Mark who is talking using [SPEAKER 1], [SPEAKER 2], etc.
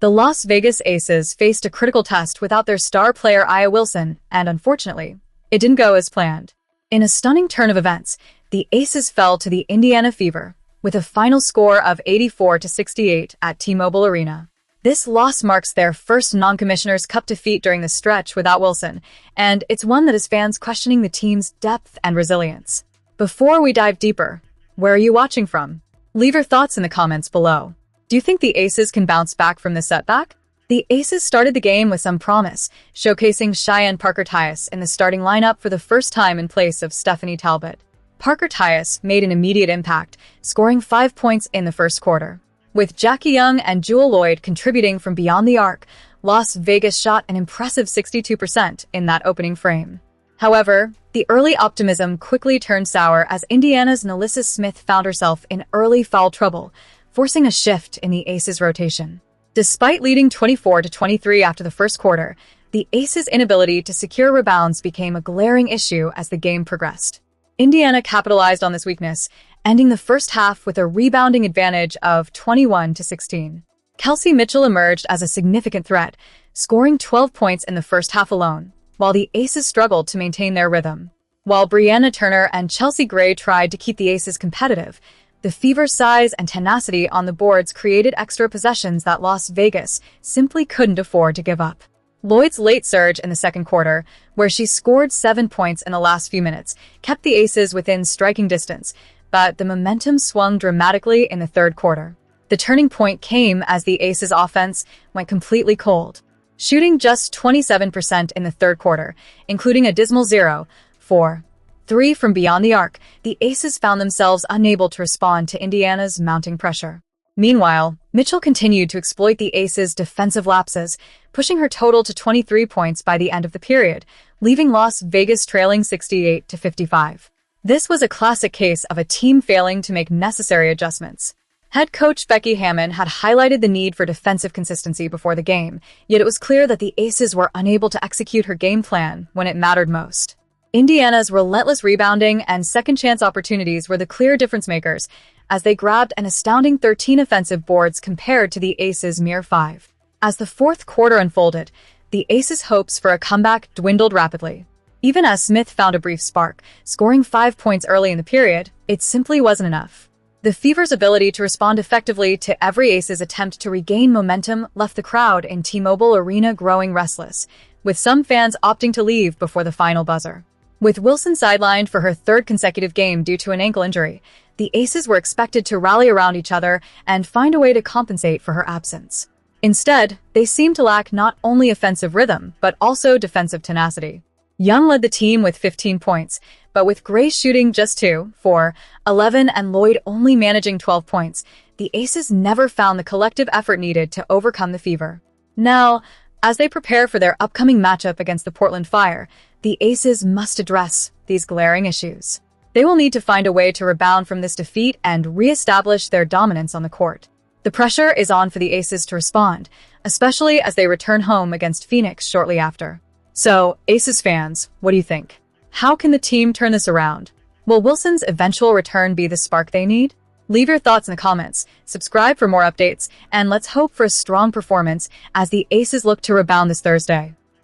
[SPEAKER 1] The Las Vegas Aces faced a critical test without their star player Aya Wilson, and unfortunately, it didn't go as planned. In a stunning turn of events, the Aces fell to the Indiana Fever, with a final score of 84-68 at T-Mobile Arena. This loss marks their first non-Commissioners' Cup defeat during the stretch without Wilson, and it's one that has fans questioning the team's depth and resilience. Before we dive deeper, where are you watching from? Leave your thoughts in the comments below. Do you think the Aces can bounce back from this setback? The Aces started the game with some promise, showcasing Cheyenne Parker-Tyus in the starting lineup for the first time in place of Stephanie Talbot. Parker-Tyus made an immediate impact, scoring 5 points in the first quarter. With Young and Jewell Loyd contributing from beyond the arc, Las Vegas shot an impressive 62% in that opening frame. However, the early optimism quickly turned sour as Indiana's Nalissa Smith found herself in early foul trouble, forcing a shift in the Aces' rotation. Despite leading 24-23 after the first quarter, the Aces' inability to secure rebounds became a glaring issue as the game progressed. Indiana capitalized on this weakness, ending the first half with a rebounding advantage of 21-16. Kelsey Mitchell emerged as a significant threat, scoring 12 points in the first half alone, while the Aces struggled to maintain their rhythm. While Brianna Turner and Chelsea Gray tried to keep the Aces competitive, the Fever's size and tenacity on the boards created extra possessions that Las Vegas simply couldn't afford to give up. Loyd's late surge in the second quarter, where she scored 7 points in the last few minutes, kept the Aces within striking distance, but the momentum swung dramatically in the third quarter. The turning point came as the Aces' offense went completely cold. Shooting just 27% in the third quarter, including a dismal 0 for 3 from beyond the arc, the Aces found themselves unable to respond to Indiana's mounting pressure. Meanwhile, Mitchell continued to exploit the Aces' defensive lapses, pushing her total to 23 points by the end of the period, leaving Las Vegas trailing 68-55. This was a classic case of a team failing to make necessary adjustments. Head coach Becky Hammon had highlighted the need for defensive consistency before the game, yet it was clear that the Aces were unable to execute her game plan when it mattered most. Indiana's relentless rebounding and second-chance opportunities were the clear difference-makers, as they grabbed an astounding 13 offensive boards compared to the Aces' mere 5. As the fourth quarter unfolded, the Aces' hopes for a comeback dwindled rapidly. Even as Smith found a brief spark, scoring 5 points early in the period, it simply wasn't enough. The Fever's ability to respond effectively to every Aces' attempt to regain momentum left the crowd in T-Mobile Arena growing restless, with some fans opting to leave before the final buzzer. With Wilson sidelined for her third consecutive game due to an ankle injury, the Aces were expected to rally around each other and find a way to compensate for her absence. Instead, they seemed to lack not only offensive rhythm, but also defensive tenacity. Young led the team with 15 points, but with Gray shooting just 2 for 11 and Loyd only managing 12 points, the Aces never found the collective effort needed to overcome the Fever. Now, as they prepare for their upcoming matchup against the Portland Fire, the Aces must address these glaring issues. They will need to find a way to rebound from this defeat and re-establish their dominance on the court. The pressure is on for the Aces to respond, especially as they return home against Phoenix shortly after. So, Aces fans, what do you think? How can the team turn this around? Will Wilson's eventual return be the spark they need? Leave your thoughts in the comments, subscribe for more updates, and let's hope for a strong performance as the Aces look to rebound this Thursday.